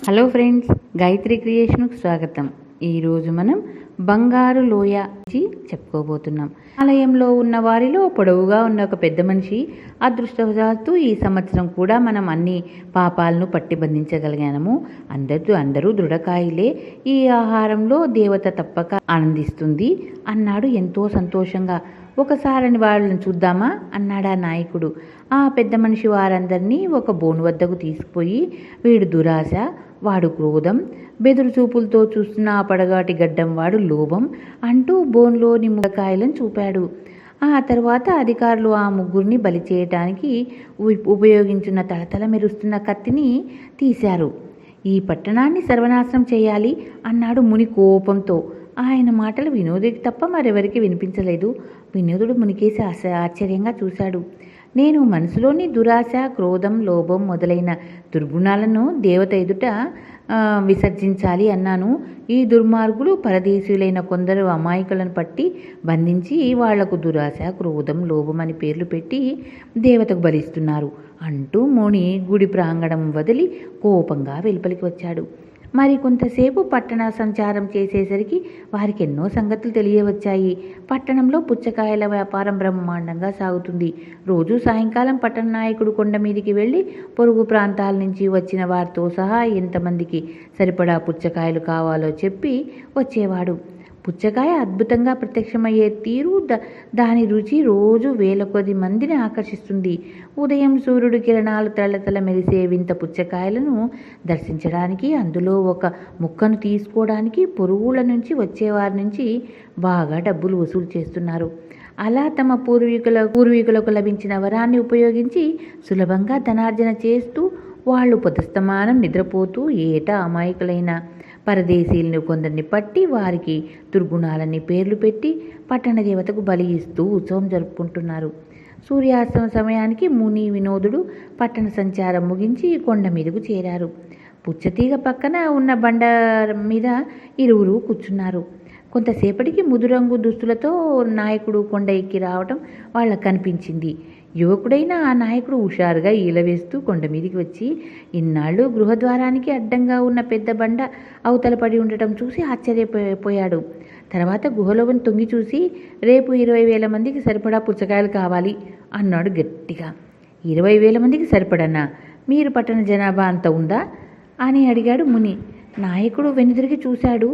Hello friends, Gayatri క్రియేషన్కు స్వాగతం. ఈరోజు మనం బంగారు లోయ నుంచి చెప్పుకోబోతున్నాం. ఆలయంలో ఉన్న వారిలో పొడవుగా ఉన్న ఒక పెద్ద మనిషి. అదృష్టవశాత్తు ఈ సంవత్సరం కూడా మనం అన్ని పాపాలను పట్టి బంధించగలిగాము. అందరూ దృఢకాయలే, ఈ ఆహారంలో దేవత తప్పక ఆనందిస్తుంది అన్నాడు ఎంతో సంతోషంగా. ఒకసారి వాళ్ళని చూద్దామా అన్నాడా నాయకుడు. ఆ పెద్ద మనిషి వారందరినీ ఒక బోను వద్దకు తీసుకుపోయి, వీడు దురాశ, వాడు క్రోధం, బెదురు చూపులతో చూస్తున్న ఆ పడగాటి గడ్డం వాడు లోభం అంటూ బోన్లోని ముగ్గకాయలను చూపాడు. ఆ తర్వాత అధికారులు ఆ ముగ్గురిని బలి చేయటానికి ఉపయోగించిన తలతల మెరుస్తున్న కత్తిని తీశారు. ఈ పట్టణాన్ని సర్వనాశనం చేయాలి అన్నాడు ముని కోపంతో. ఆయన మాటలు వినోదుడికి తప్ప మరెవరికి వినిపించలేదు. వినోదుడు మునికేసి ఆశ్చర్యంగా చూశాడు. నేను మనసులోని దురాశ, క్రోధం, లోభం మొదలైన దుర్గుణాలను దేవత ఎదుట విసర్జించాలి అన్నాను. ఈ దుర్మార్గులు పరదేశీయులైన కొందరు అమాయకులను పట్టి బంధించి వాళ్లకు దురాశ, క్రోధం, లోభం అని పేర్లు పెట్టి దేవతకు బలిస్తున్నారు అంటూ ముని గుడి ప్రాంగణం వదిలి కోపంగా వెలుపలికి వచ్చాడు. మరి కొంతసేపు పట్టణ సంచారం చేసేసరికి వారికి ఎన్నో సంగతులు తెలియవచ్చాయి. పట్టణంలో పుచ్చకాయల వ్యాపారం బ్రహ్మాండంగా సాగుతుంది. రోజు సాయంకాలం పట్టణ నాయకుడు కొండ మీదికి వెళ్ళి పొరుగు ప్రాంతాల నుంచి వచ్చిన వారితో సహా ఎంతమందికి సరిపడా పుచ్చకాయలు కావాలో చెప్పి వచ్చేవాడు. పుచ్చకాయ అద్భుతంగా ప్రత్యక్షమయ్యే తీరు, దాని రుచి రోజు వేల కొద్ది మందిని ఆకర్షిస్తుంది. ఉదయం సూర్యుడు కిరణాలు తలతల మెరిసే వింత పుచ్చకాయలను దర్శించడానికి, అందులో ఒక ముక్కను తీసుకోవడానికి పొరుగుల నుంచి వచ్చేవారి నుంచి బాగా డబ్బులు వసూలు చేస్తున్నారు. అలా తమ పూర్వీకులకు లభించిన వరాన్ని ఉపయోగించి సులభంగా ధనార్జన చేస్తూ వాళ్ళు పొదస్తమానం నిద్రపోతూ ఏటా అమాయకులైన పరదేశీయులను కొందరిని పట్టి వారికి దుర్గుణాలని పేర్లు పెట్టి పట్టణ దేవతకు బలి ఇస్తూ ఉత్సవం జరుపుకుంటున్నారు. సూర్యాస్తమ సమయానికి ముని, వినోదుడు పట్టణ సంచారం ముగించి కొండ మీదకు చేరారు. పుచ్చతీగ పక్కన ఉన్న బండ మీద ఇరువురు కూర్చున్నారు. కొంతసేపటికి ముదురంగు దుస్తులతో నాయకుడు కొండ ఎక్కి రావటం వాళ్ళకు కనిపించింది. యువకుడైన ఆ నాయకుడు హుషారుగా ఈలవేస్తూ కొండ మీదికి వచ్చి ఇన్నాళ్ళు గృహద్వారానికి అడ్డంగా ఉన్న పెద్ద బండ అవతల పడి ఉండటం చూసి ఆశ్చర్యపోయాడు. తర్వాత గుహలోని తొంగి చూసి, రేపు 20,000 మందికి సరిపడా పుచ్చకాయలు కావాలి అన్నాడు గట్టిగా. 20,000 మందికి సరిపడనా? మీరు పట్టణ జనాభా అంత ఉందా అని అడిగాడు ముని. నాయకుడు వెనుదిరిగి చూశాడు.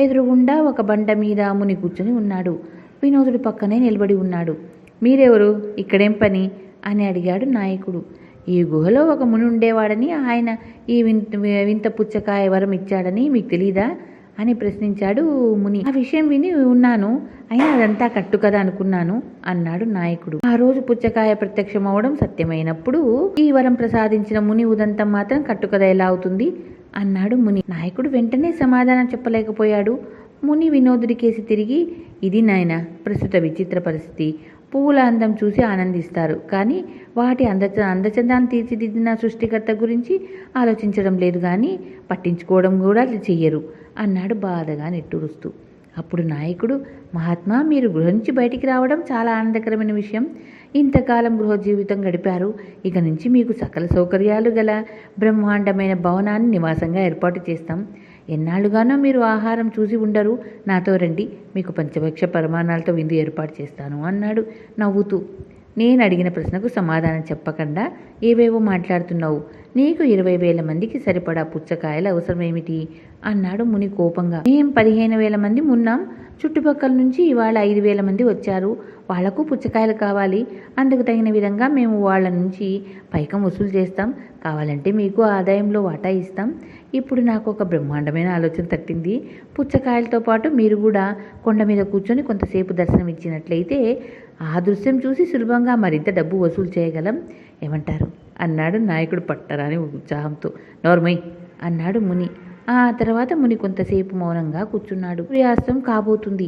ఎదురుగుండా ఒక బండ మీద ముని కూర్చొని ఉన్నాడు. వినోదుడు పక్కనే నిలబడి ఉన్నాడు. మీరెవరు, ఇక్కడేం పని అని అడిగాడు నాయకుడు. ఈ గుహలో ఒక ముని ఉండేవాడని, ఆయన ఈ వింత పుచ్చకాయ వరం ఇచ్చాడని మీకు తెలీదా అని ప్రశ్నించాడు ముని. ఆ విషయం విని ఉన్నాను, అయినా అదంతా కట్టు కదా అనుకున్నాను అన్నాడు నాయకుడు. ఆ రోజు పుచ్చకాయ ప్రత్యక్షం అవడం సత్యమైనప్పుడు ఈ వరం ప్రసాదించిన ముని ఉదంతం మాత్రం కట్టుకథ ఎలా అవుతుంది అన్నాడు ముని. నాయకుడు వెంటనే సమాధానం చెప్పలేకపోయాడు. ముని వినోదుడి కేసి తిరిగి, ఇది నాయన ప్రస్తుత విచిత్ర పరిస్థితి. పువ్వుల అందం చూసి ఆనందిస్తారు, కానీ వాటి అందచందాన్ని తీర్చిదిద్దిన సృష్టికర్త గురించి ఆలోచించడం లేదు, కానీ పట్టించుకోవడం కూడా చెయ్యరు అన్నాడు బాధగా నిట్టూరుస్తూ. అప్పుడు నాయకుడు, మహాత్మా, మీరు గృహ నుంచి బయటికి రావడం చాలా ఆనందకరమైన విషయం. ఇంతకాలం గృహ జీవితం గడిపారు. ఇక నుంచి మీకు సకల సౌకర్యాలు గల బ్రహ్మాండమైన భవనాన్ని నివాసంగా ఏర్పాటు చేస్తాం. ఎన్నాళ్ళుగానో మీరు ఆహారం చూసి ఉండరు. నాతో రండి, మీకు పంచభక్ష పరిమాణాలతో విందు ఏర్పాటు చేస్తాను అన్నాడు నవ్వుతూ. నేను అడిగిన ప్రశ్నకు సమాధానం చెప్పకుండా ఏవేవో మాట్లాడుతున్నావు. నీకు 20,000 మందికి సరిపడా పుచ్చకాయలు అవసరమేమిటి అన్నాడు ముని కోపంగా. మేం 15,000 మంది ఉన్నాం. చుట్టుపక్కల నుంచి ఇవాళ 5,000 మంది వచ్చారు. వాళ్లకు పుచ్చకాయలు కావాలి. అందుకు తగిన విధంగా మేము వాళ్ళ నుంచి పైకం వసూలు చేస్తాం. కావాలంటే మీకు ఆదాయంలో వాటా ఇస్తాం. ఇప్పుడు నాకు ఒక బ్రహ్మాండమైన ఆలోచన తట్టింది. పుచ్చకాయలతో పాటు మీరు కూడా కొండ మీద కూర్చొని కొంతసేపు దర్శనం ఇచ్చినట్లయితే ఆ దృశ్యం చూసి సులభంగా మరింత డబ్బు వసూలు చేయగలం. ఏమంటారు అన్నాడు నాయకుడు పట్టరాని ఉత్సాహంతో. నోర్మై అన్నాడు ముని. ఆ తర్వాత ముని కొంతసేపు మౌనంగా కూర్చున్నాడు. సూర్యాస్తం కాబోతుంది.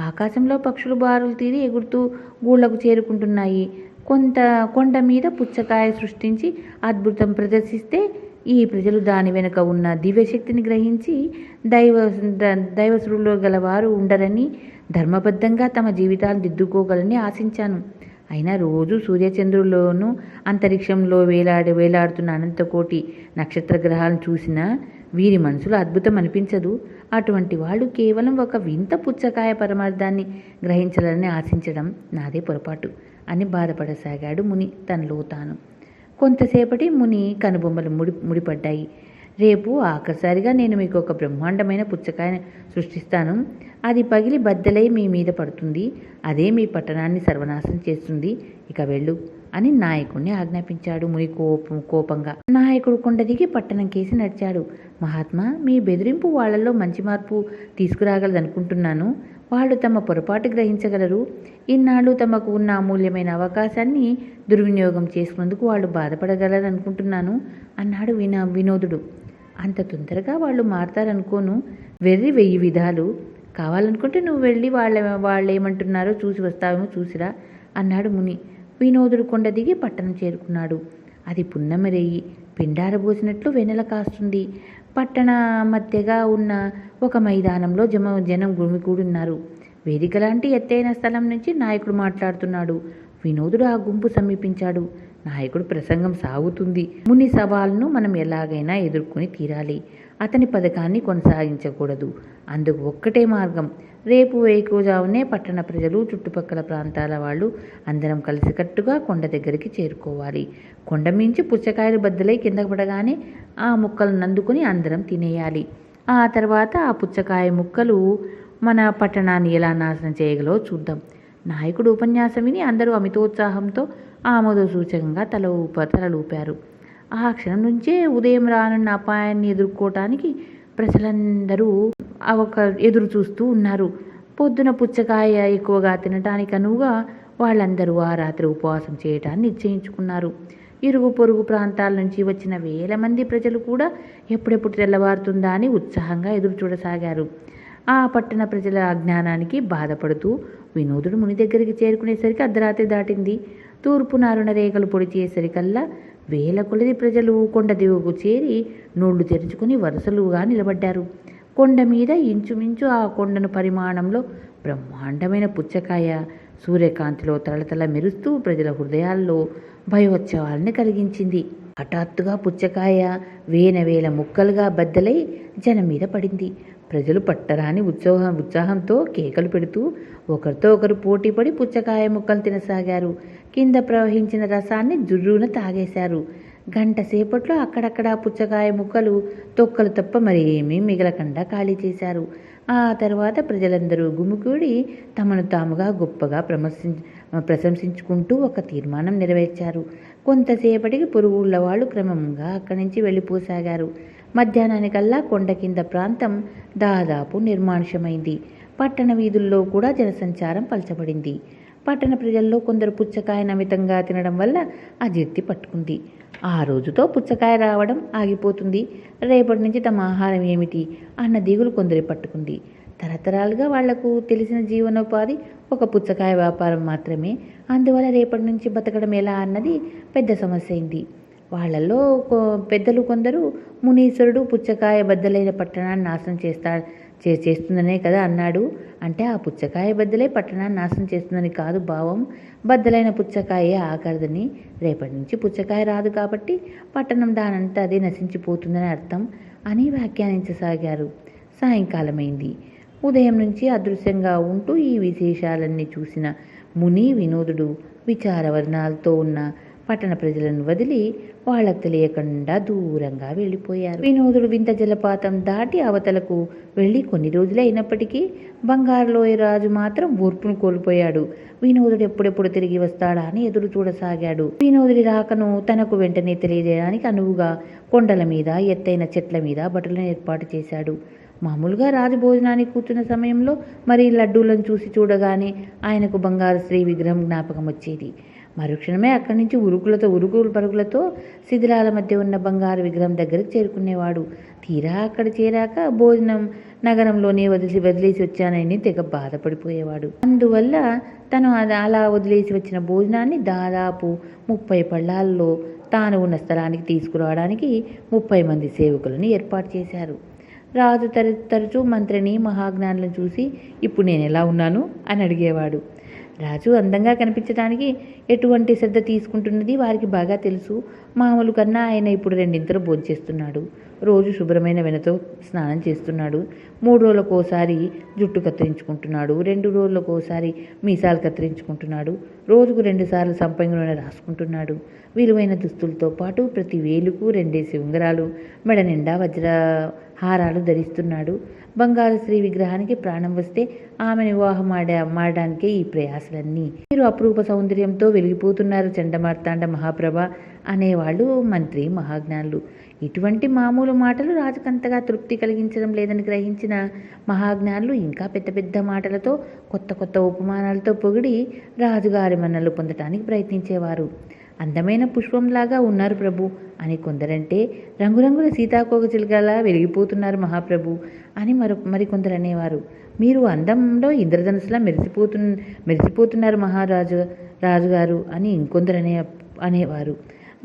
ఆకాశంలో పక్షులు బారులు తీరి ఎగురుతూ గూళ్లకు చేరుకుంటున్నాయి. కొండ మీద పుచ్చకాయ సృష్టించి అద్భుతం ప్రదర్శిస్తే ఈ ప్రజలు దాని వెనుక ఉన్న దివ్యశక్తిని గ్రహించి దైవశ్రుల్లో గలవారు ఉండరని, ధర్మబద్ధంగా తమ జీవితాలు దిద్దుకోగలని ఆశించాను. అయినా రోజు సూర్యచంద్రుల్లోనూ అంతరిక్షంలో వేలాడుతున్న అనంతకోటి నక్షత్ర గ్రహాలను చూసినా వీరి మనసులో అద్భుతం అనిపించదు. అటువంటి వాళ్ళు కేవలం ఒక వింత పుచ్చకాయ పరమార్థాన్ని గ్రహించాలని ఆశించడం నాదే పొరపాటు అని బాధపడసాగాడు ముని తనలో తాను. కొంతసేపటి ముని కనుబొమ్మలు ముడిపడ్డాయి. రేపు ఆఖరిసారిగా నేను మీకు ఒక బ్రహ్మాండమైన పుచ్చకాయను సృష్టిస్తాను. అది పగిలి బద్దలై మీ మీద పడుతుంది. అదే మీ పట్టణాన్ని సర్వనాశనం చేస్తుంది. ఇక వెళ్ళు అని నాయకుడిని ఆజ్ఞాపించాడు ముని కోపంగా. నాయకుడు కొండ దిగి పట్టణం కేసి నడిచాడు. మహాత్మా, మీ బెదిరింపు వాళ్లలో మంచి మార్పు తీసుకురాగలదనుకుంటున్నాను. వాళ్ళు తమ పొరపాటు గ్రహించగలరు. ఇన్నాళ్ళు తమకు ఉన్న అమూల్యమైన అవకాశాన్ని దుర్వినియోగం చేసుకున్నందుకు వాళ్ళు బాధపడగలరనుకుంటున్నాను అన్నాడు వినోదుడు. అంత తొందరగా వాళ్ళు మారతారనుకోను. వెర్రి 1000 విధాలు. కావాలనుకుంటే నువ్వు వెళ్ళి వాళ్ళేమంటున్నారో చూసి వస్తావేమో చూసిరా అన్నాడు ముని. వినోదుడు కొండ దిగి పట్టణం చేరుకున్నాడు. అది పున్నమి రేయి. పిండారబోసినట్లు వెన్నెల కాస్తుంది. పట్టణ మధ్యగా ఉన్న ఒక మైదానంలో జనం గుమికూడున్నారు. వేదిక లాంటి ఎత్తైన స్థలం నుంచి నాయకుడు మాట్లాడుతున్నాడు. వినోదుడు ఆ గుంపు సమీపించాడు. నాయకుడు ప్రసంగం సాగుతుంది. ముని సవాల్ను మనం ఎలాగైనా ఎదుర్కొని తీరాలి. అతని పథకాన్ని కొనసాగించకూడదు. అందుకు ఒక్కటే మార్గం. రేపు వేకువజామునే పట్టణ ప్రజలు, చుట్టుపక్కల ప్రాంతాల వాళ్ళు అందరం కలిసికట్టుగా కొండ దగ్గరికి చేరుకోవాలి. కొండ మించి పుచ్చకాయలు బద్దలై కింద పడగానే ఆ ముక్కలను అందుకుని అందరం తినేయాలి. ఆ తర్వాత ఆ పుచ్చకాయ ముక్కలు మన పట్టణాన్ని ఎలా నాశనం చేయగలో చూద్దాం. నాయకుడు ఉపన్యాసం విని అందరూ అమితోత్సాహంతో ఆమోద సూచకంగా తలలూపారు. ఆ క్షణం నుంచే ఉదయం రానున్న అపాయాన్ని ఎదుర్కోవటానికి ప్రజలందరూ ఎదురు చూస్తూ ఉన్నారు. పొద్దున పుచ్చకాయ ఎక్కువగా తినటానికి అనువుగా వాళ్ళందరూ ఆ రాత్రి ఉపవాసం చేయటాన్ని నిశ్చయించుకున్నారు. ఇరుగు పొరుగు ప్రాంతాల నుంచి వచ్చిన వేల మంది ప్రజలు కూడా ఎప్పుడెప్పుడు తెల్లవారుతుందా అని ఉత్సాహంగా ఎదురు చూడసాగారు. ఆ పట్టణ ప్రజల అజ్ఞానానికి బాధపడుతూ వినోదుడు ముని దగ్గరికి చేరుకునేసరికి అర్ధరాత్రి దాటింది. తూర్పు నారున రేఖలు పొడిచేసరికల్లా వేల కొలది ప్రజలు కొండ దిగువకు చేరి నోళ్లు తెరుచుకుని వరుసలుగా నిలబడ్డారు. కొండ మీద ఇంచుమించు ఆ కొండను పరిమాణంలో బ్రహ్మాండమైన పుచ్చకాయ సూర్యకాంతిలో తలతల మెరుస్తూ ప్రజల హృదయాల్లో భయోత్సవాల్ని కలిగించింది. హఠాత్తుగా పుచ్చకాయ వేల ముక్కలుగా బద్దలై జనం మీద పడింది. ప్రజలు పట్టరాని ఉత్సాహంతో కేకలు పెడుతూ ఒకరితో ఒకరు పోటీపడి పుచ్చకాయ ముక్కలు తినసాగారు. కింద ప్రవహించిన రసాన్ని జుర్రున తాగేశారు. గంట సేపట్లో అక్కడక్కడ పుచ్చకాయ ముక్కలు తొక్కలు తప్ప మరేమీ మిగలకుండా ఖాళీ చేశారు. ఆ తర్వాత ప్రజలందరూ గుమికూడి తమను తాముగా గొప్పగా ప్రశంసించుకుంటూ ఒక తీర్మానం నెరవేర్చారు. కొంతసేపటికి పొరుగుళ్ళ వాళ్ళు క్రమంగా అక్కడి నుంచి వెళ్ళిపోసాగారు. మధ్యాహ్నానికల్లా కొండ కింద ప్రాంతం దాదాపు నిర్మానుషమైంది. పట్టణ వీధుల్లో కూడా జనసంచారం పలచబడింది. పట్టణ ప్రజల్లో కొందరు పుచ్చకాయను అమితంగా తినడం వల్ల అజీర్తి పట్టుకుంది. ఆ రోజుతో పుచ్చకాయ రావడం ఆగిపోతుంది. రేపటి నుంచి తమ ఆహారం ఏమిటి అన్న దిగులు కొందరి పట్టుకుంది. తరతరాలుగా వాళ్లకు తెలిసిన జీవనోపాధి ఒక పుచ్చకాయ వ్యాపారం మాత్రమే. అందువల్ల రేపటి నుంచి బతకడం ఎలా అన్నది పెద్ద సమస్య అయింది. వాళ్లలో పెద్దలు కొందరు మునీశ్వరుడు పుచ్చకాయ బద్దలైన పట్టణాన్ని నాశనం చేస్తుందనే కదా అన్నాడు. అంటే ఆ పుచ్చకాయ బద్దలై పట్టణాన్ని నాశనం చేస్తుందని కాదు భావం. బద్దలైన పుచ్చకాయ ఆఖరిదని. రేపటి నుంచి పుచ్చకాయ రాదు కాబట్టి పట్టణం దానంతా అదే నశించిపోతుందని అర్థం అని వ్యాఖ్యానించసాగారు. సాయంకాలమైంది. ఉదయం నుంచి అదృశ్యంగా ఉంటూ ఈ విశేషాలన్నీ చూసిన ముని వినోదుడు విచారవర్ణాలతో ఉన్న పట్టణ ప్రజలను వదిలి వాళ్ళకు తెలియకుండా దూరంగా వెళ్ళిపోయారు. వినోదుడు వింత జలపాతం దాటి అవతలకు వెళ్ళి కొన్ని రోజులే అయినప్పటికీ బంగారులోయ రాజు మాత్రం ఓర్పును కోల్పోయాడు. వినోదుడు ఎప్పుడెప్పుడు తిరిగి వస్తాడా అని ఎదురు చూడసాగాడు. వినోదుడి రాకను తనకు వెంటనే తెలియజేయడానికి అనువుగా కొండల మీద, ఎత్తైన చెట్ల మీద భటులను ఏర్పాటు చేశాడు. మామూలుగా రాజు భోజనానికి కూర్చున్న సమయంలో మరి లడ్డూలను చూడగానే ఆయనకు బంగారు శ్రీ విగ్రహం జ్ఞాపకం వచ్చేది. మరుక్షణమే అక్కడి నుంచి ఉరుకులు పరుగులతో శిథిలాల మధ్య ఉన్న బంగారు విగ్రహం దగ్గరికి చేరుకునేవాడు. తీరా అక్కడ చేరాక భోజనం నగరంలోనే వదిలేసి వచ్చానని తెగ బాధపడిపోయేవాడు. అందువల్ల తను అలా వదిలేసి వచ్చిన భోజనాన్ని దాదాపు 30 పళ్ళాల్లో తాను ఉన్న స్థలానికి తీసుకురావడానికి 30 మంది సేవకులను ఏర్పాటు చేశారు. రాజు తరచూ మంత్రిని, మహాజ్ఞానులను చూసి ఇప్పుడు నేను ఎలా ఉన్నాను అని అడిగేవాడు. రాజు అందంగా కనిపించడానికి ఎటువంటి శ్రద్ధ తీసుకుంటున్నది వారికి బాగా తెలుసు. మామూలు కన్నా ఆయన ఇప్పుడు రెండింతలు భోంచేస్తున్నాడు. రోజు శుభ్రమైన వెనతో స్నానం చేస్తున్నాడు. 3 రోజులకోసారి జుట్టు కత్తిరించుకుంటున్నాడు. 2 రోజులకోసారి మీసాలు కత్తిరించుకుంటున్నాడు. రోజుకు 2 సార్లు సంపంగి నూనె రాసుకుంటున్నాడు. విలువైన దుస్తులతో పాటు ప్రతి వేలుకు 2 ఉంగరాలు, మెడ నిండా వజ్ర హారాలు ధరిస్తున్నాడు. బంగారు స్త్రీ విగ్రహానికి ప్రాణం వస్తే ఆమెను వివాహం మాడడానికే ఈ ప్రయాసలన్నీ. మీరు అపురూప సౌందర్యంతో వెలిగిపోతున్నారు చండమార్తాండ మహాప్రభ అనేవాళ్ళు మంత్రి మహాజ్ఞానులు. ఇటువంటి మామూలు మాటలు రాజుకంతగా తృప్తి కలిగించడం లేదని గ్రహించిన మహాజ్ఞానులు ఇంకా పెద్ద పెద్ద మాటలతో కొత్త కొత్త ఉపమానాలతో పొగిడి రాజుగారి మన్నలు పొందటానికి ప్రయత్నించేవారు. అందమైన పుష్పంలాగా ఉన్నారు ప్రభు అని కొందరంటే, రంగురంగుల సీతాకోక చిలుకలా వెలిగిపోతున్నారు మహాప్రభు అని మరికొందరు అనేవారు. మీరు అందంలో ఇంద్రధనుసులా మెరిసిపోతున్నారు రాజుగారు అని ఇంకొందరు అనేవారు.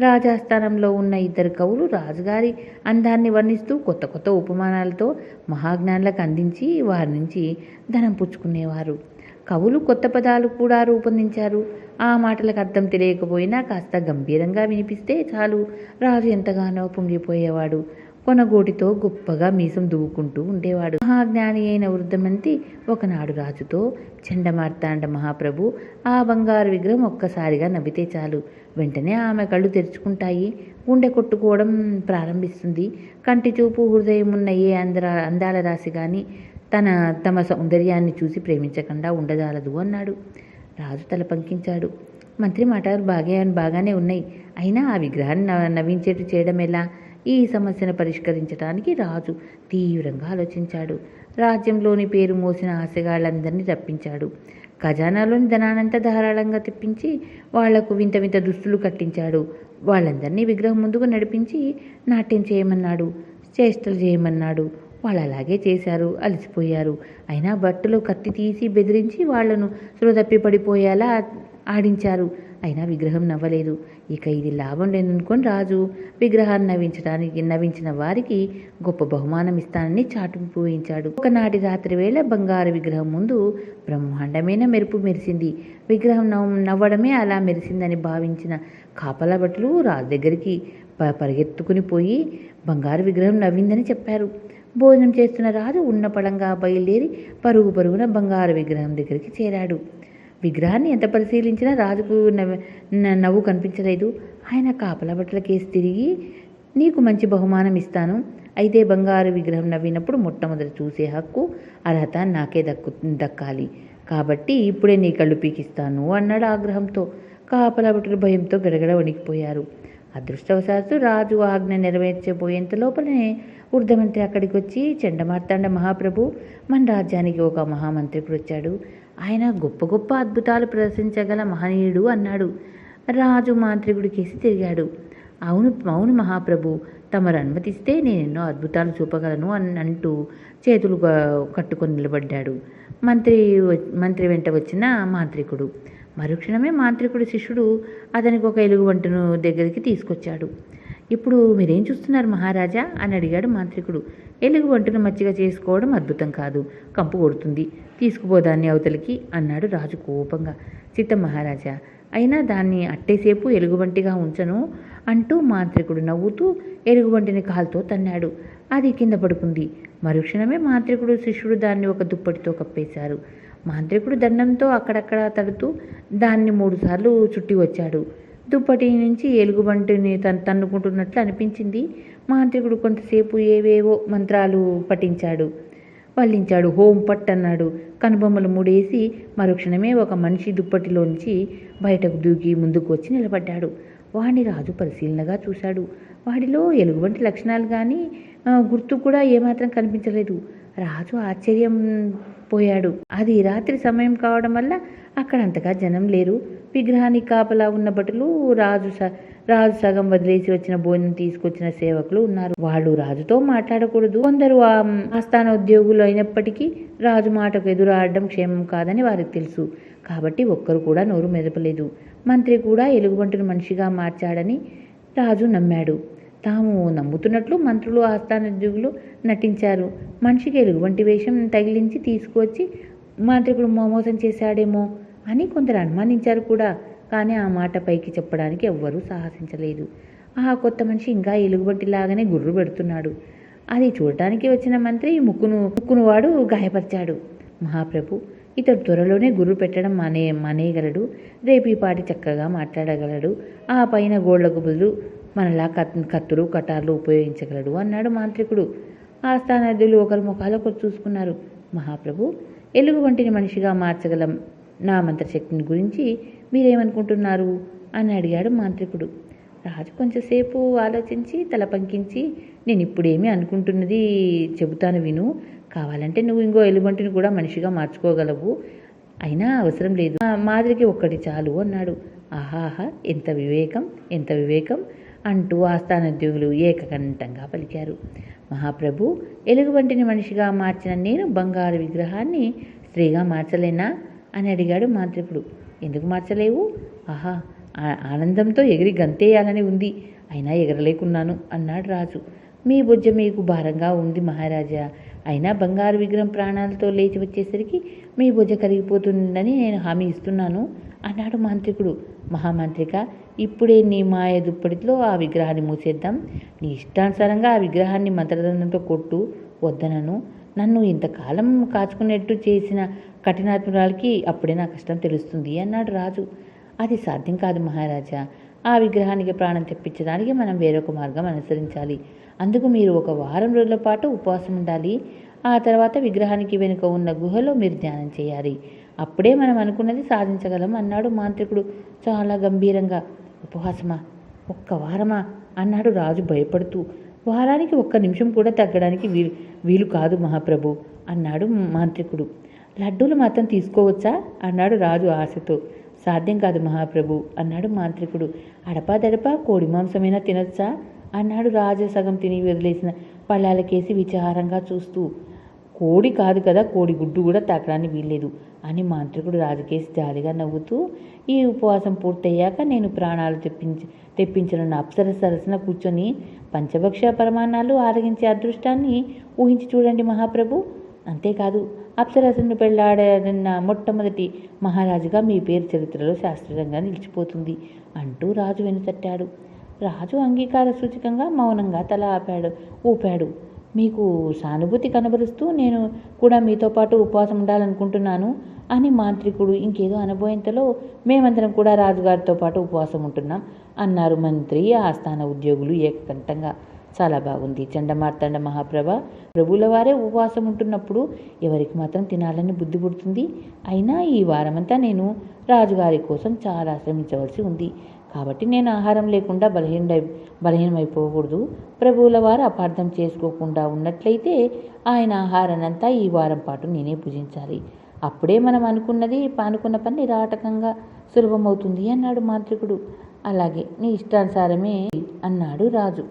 రాజాస్థానంలో ఉన్న 2 కవులు రాజుగారి అందాన్ని వర్ణిస్తూ కొత్త కొత్త ఉపమానాలతో మహాజ్ఞానులకు అందించి వారి నుంచి ధనం పుచ్చుకునేవారు. కవులు కొత్త పదాలు కూడా రూపొందించారు. ఆ మాటలకు అర్థం తెలియకపోయినా కాస్త గంభీరంగా వినిపిస్తే చాలు రాజు ఎంతగానో పొంగిపోయేవాడు. కొనగోటితో గొప్పగా మీసం దువ్వుకుంటూ ఉండేవాడు. మహాజ్ఞాని అయిన వృద్ధమంతి ఒకనాడు రాజుతో, చండమార్తాండ మహాప్రభు ఆ బంగారు విగ్రహం ఒక్కసారిగా నవ్వితే చాలు, వెంటనే ఆమె కళ్ళు తెరుచుకుంటాయి, గుండె కొట్టుకోవడం ప్రారంభిస్తుంది. కంటి చూపు హృదయం ఉన్న ఏ అందాల రాశి కానీ తమ సౌందర్యాన్ని చూసి ప్రేమించకుండా ఉండజాలదు అన్నాడు. రాజు తల పంకించాడు. మంత్రి మాటలు బాగానే ఉన్నాయి, అయినా ఆ విగ్రహాన్ని నవ్వించేట్టు చేయడం ఎలా? ఈ సమస్యను పరిష్కరించడానికి రాజు తీవ్రంగా ఆలోచించాడు. రాజ్యంలోని పేరు మోసిన ఆశగాళ్ళందరినీ రప్పించాడు. ఖజానాలోని ధనానంతా ధారాళంగా తెప్పించి వాళ్లకు వింత వింత దుస్తులు కట్టించాడు. వాళ్ళందరినీ విగ్రహం ముందుకు నడిపించి నాట్యం చేయమన్నాడు, చేష్టలు చేయమన్నాడు. వాళ్ళు అలాగే చేశారు, అలసిపోయారు. అయినా బట్టలు కత్తి తీసి బెదిరించి వాళ్లను స్పృహతప్పి పడిపోయేలా ఆడించారు. అయినా విగ్రహం నవ్వలేదు. ఇక ఇది లాభం లేదనుకొని రాజు విగ్రహాన్ని నవ్వించిన వారికి గొప్ప బహుమానం ఇస్తానని చాటింపు వేయించాడు. ఒకనాటి రాత్రి వేళ బంగారు విగ్రహం ముందు బ్రహ్మాండమైన మెరుపు మెరిసింది. విగ్రహం నవ్వడమే అలా మెరిసిందని భావించిన కాపలా భటులు రాజు దగ్గరికి పరిగెత్తుకుని పోయి బంగారు విగ్రహం నవ్విందని చెప్పారు. భోజనం చేస్తున్న రాజు ఉన్న పళంగా బయలుదేరి పరుగున బంగారు విగ్రహం దగ్గరికి చేరాడు. విగ్రహాన్ని ఎంత పరిశీలించినా రాజుకు నవ్వు కనిపించలేదు. ఆయన కాపలా భటుల కేసు తిరిగి, నీకు మంచి బహుమానం ఇస్తాను, అయితే బంగారు విగ్రహం నవ్వినప్పుడు మొట్టమొదటి చూసే హక్కు, అర్హత నాకే దక్కాలి, కాబట్టి ఇప్పుడే నీ కళ్ళు పీకిస్తాను అన్నాడు ఆగ్రహంతో. కాపలా భటులు భయంతో గడగడ వణికిపోయారు. అదృష్టవశాత్తు రాజు ఆజ్ఞ నెరవేర్చబోయేంత లోపలనే వృద్ధమంత్రి అక్కడికి వచ్చి, చండమార్తాండ మహాప్రభు, మన రాజ్యానికి ఒక మహామంత్రికుడు వచ్చాడు. ఆయన గొప్ప గొప్ప అద్భుతాలు ప్రదర్శించగల మహనీయుడు అన్నాడు. రాజు మాంత్రికుడి కేసి తిరిగాడు. అవును మహాప్రభు, తమరు అనుమతిస్తే నేనెన్నో అద్భుతాలు చూపగలను అంటూ చేతులు కట్టుకొని నిలబడ్డాడు మంత్రి వెంట వచ్చిన మాంత్రికుడు. మరుక్షణమే మాంత్రికుడి శిష్యుడు అతనికి ఒక ఎలుగుబంటును దగ్గరికి తీసుకొచ్చాడు. ఇప్పుడు మీరేం చూస్తున్నారు మహారాజా అని అడిగాడు మాంత్రికుడు. ఎలుగుబంటును మచ్చిగా చేసుకోవడం అద్భుతం కాదు, కంపు కొడుతుంది, తీసుకుపోదాన్ని అవతలికి అన్నాడు రాజు కోపంగా. చిత్తం మహారాజా, అయినా దాన్ని అట్టేసేపు ఎలుగుబంటిగా ఉంచను అంటూ మాంత్రికుడు నవ్వుతూ ఎలుగుబంటిని కాలుతో తన్నాడు. అది కింద పడుకుంది. మరుక్షణమే మాంత్రికుడు శిష్యుడు దాన్ని ఒక దుప్పటితో కప్పేశారు. మాంత్రికుడు దండంతో అక్కడక్కడ తడుతూ దాన్ని 3 సార్లు చుట్టి వచ్చాడు. దుప్పటి నుంచి ఎలుగుబంటిని తన్నుకుంటున్నట్లు అనిపించింది. మాంత్రికుడు కొంతసేపు ఏవేవో మంత్రాలు వల్లించాడు. హోం పట్ అన్నాడు. కనుబొమ్మలు ముడేసి మరుక్షణమే ఒక మనిషి దుప్పటిలోంచి బయటకు దూకి ముందుకు వచ్చి నిలబడ్డాడు. వాడిని రాజు పరిశీలనగా చూశాడు. వాడిలో ఎలుగుబంటి లక్షణాలు కానీ గుర్తు కూడా ఏమాత్రం కనిపించలేదు. రాజు ఆశ్చర్యం పోయాడు. అది రాత్రి సమయం కావడం వల్ల అక్కడ అంతగా జనం లేరు. విగ్రహానికి కాపలా ఉన్న భటులు, రాజు సగం వదిలేసి వచ్చిన భోజనం తీసుకొచ్చిన సేవకులు ఉన్నారు. వాళ్ళు రాజుతో మాట్లాడకూడదు. కొందరు ఆస్థాన ఉద్యోగులు అయినప్పటికీ రాజు మాటకు ఎదురాడడం క్షేమం కాదని వారికి తెలుసు. కాబట్టి ఒక్కరు కూడా నోరు మెదపలేదు. మంత్రి కూడా ఎలుగుబంటిని మనిషిగా మార్చాడని రాజు నమ్మాడు. తాము నమ్ముతున్నట్లు మంత్రులు, ఆస్థానోద్యోగులు నటించారు. మనిషికి ఎలుగుబంటి వేషం తగిలించి తీసుకువచ్చి మాంత్రికుడు మోసం చేశాడేమో అని కొందరు అనుమానించారు కూడా. కానీ ఆ మాట పైకి చెప్పడానికి ఎవ్వరూ సాహసించలేదు. ఆ కొత్త మనిషి ఇంకా ఎలుగుబంటిలాగానే గుర్రు పెడుతున్నాడు. అది చూడటానికి వచ్చిన మంత్రి ముక్కును వాడు గాయపరిచాడు. మహాప్రభు, ఇతడు త్వరలోనే గుర్రు పెట్టడం మానేయగలడు. రేపీపాటి చక్కగా మాట్లాడగలడు. ఆ పైన గోళ్లకు బదులు మనలా కత్తులు కటార్లు ఉపయోగించగలడు అన్నాడు మాంత్రికుడు. ఆస్థానార్థులు ఒకరి ముఖాలు ఒకరు చూసుకున్నారు. మహాప్రభు, ఎలుగుబంటిని మనిషిగా మార్చగలం నా మంత్రశక్తిని గురించి మీరేమనుకుంటున్నారు అని అడిగాడు మాంత్రికుడు. రాజు కొంచెంసేపు ఆలోచించి తల పంకించి, నేను ఇప్పుడేమీ అనుకుంటున్నది చెబుతాను విను. కావాలంటే నువ్వు ఇంకో ఎలుగుబంటిని కూడా మనిషిగా మార్చుకోగలవు. అయినా అవసరం లేదు, మాదిరికి ఒక్కటి చాలు అన్నాడు. ఆహాహా, ఎంత వివేకం, ఎంత వివేకం అంటూ ఆస్థానోద్యోగులు ఏకకంఠంగా పలికారు. మహాప్రభు, ఎలుగుబంటిని మనిషిగా మార్చిన నేను బంగారు విగ్రహాన్ని స్త్రీగా మార్చలేనా అని అడిగాడు మాంత్రికుడు. ఎందుకు మార్చలేవు? ఆహా, ఆనందంతో ఎగిరి గంతేయాలని ఉంది, అయినా ఎగరలేకున్నాను అన్నాడు రాజు. మీ బుజ్జ మీకు భారంగా ఉంది మహారాజా. అయినా బంగారు విగ్రహం ప్రాణాలతో లేచి వచ్చేసరికి మీ బుజ్జ కరిగిపోతుందని నేను హామీ ఇస్తున్నాను అన్నాడు మాంత్రికుడు. మహామంత్రిక, ఇప్పుడే నీ మాయ దుప్పటిలో ఆ విగ్రహాన్ని మూసేద్దాం. నీ ఇష్టానుసారంగా ఆ విగ్రహాన్ని మంత్రదండంతో కొట్టు, వద్దనను. నన్ను ఇంతకాలం కాచుకునేట్టు చేసిన కఠినాత్మురాలకి అప్పుడే నా కష్టం తెలుస్తుంది అన్నాడు రాజు. అది సాధ్యం కాదు మహారాజా. ఆ విగ్రహానికి ప్రాణం తెప్పించడానికి మనం వేరొక మార్గం అనుసరించాలి. అందుకు మీరు 1 వారం రోజుల పాటు ఉపవాసం ఉండాలి. ఆ తర్వాత విగ్రహానికి వెనుక ఉన్న గుహలో మీరు ధ్యానం చేయాలి. అప్పుడే మనం అనుకున్నది సాధించగలం అన్నాడు మాంత్రికుడు చాలా గంభీరంగా. ఉపవాసమా? 1 వారమా అన్నాడు రాజు భయపడుతూ. వారానికి 1 నిమిషం కూడా తగ్గడానికి వీలు కాదు మహాప్రభు అన్నాడు మాంత్రికుడు. లడ్డూలు మాత్రం తీసుకోవచ్చా అన్నాడు రాజు ఆశతో. సాధ్యం కాదు మహాప్రభు అన్నాడు మాంత్రికుడు. అడపాదడపా కోడి మాంసమైనా తినొచ్చా అన్నాడు రాజు సగం తిని వదిలేసిన పళ్ళాలకేసి విచారంగా చూస్తూ. కోడి కాదు కదా, కోడి గుడ్డు కూడా తాకడానికి వీల్లేదు అని మాంత్రికుడు రాజుకేసి జాలిగా నవ్వుతూ, ఈ ఉపవాసం పూర్తయ్యాక నేను ప్రాణాలు తెప్పించనున్న అప్సర సరసన కూర్చొని పంచభక్ష పరమాన్నాలు ఆరగించే అదృష్టాన్ని ఊహించి చూడండి మహాప్రభు. అంతేకాదు, అప్సరసను పెళ్లాడిన మొట్టమొదటి మహారాజుగా మీ పేరు చరిత్రలో శాస్త్రీయంగా నిలిచిపోతుంది అంటూ రాజు వెనుతట్టాడు. రాజు అంగీకార సూచకంగా మౌనంగా తల ఊపాడు. మీకు సానుభూతి కనబరుస్తూ నేను కూడా మీతో పాటు ఉపవాసం ఉండాలనుకుంటున్నాను అని మాంత్రికుడు ఇంకేదో అనబోయేంతలో, మేమందరం కూడా రాజుగారితో పాటు ఉపవాసం ఉంటున్నాం అన్నారు మంత్రి ఆస్థాన ఉద్యోగులు ఏకకంఠంగా. చాలా బాగుంది చండమార్తాండ మహాప్రభ. ప్రభువుల వారే ఉపవాసం ఉంటున్నప్పుడు ఎవరికి మాత్రం తినాలని బుద్ధి పుడుతుంది? అయినా ఈ వారమంతా నేను రాజుగారి కోసం చాలా శ్రమించవలసి ఉంది. కాబట్టి నేను ఆహారం లేకుండా బలహీనమైపోకూడదు. ప్రభువుల వారు అపార్థం చేసుకోకుండా ఉన్నట్లయితే ఆయన ఆహారాన్నంతా ఈ వారం పాటు నేనే భుజించాలి. అప్పుడే మనం అనుకున్న పని నిరాటకంగా సులభమవుతుంది అన్నాడు మాంత్రికుడు. అలాగే, నీ ఇష్టానుసారమే అన్నాడు రాజు.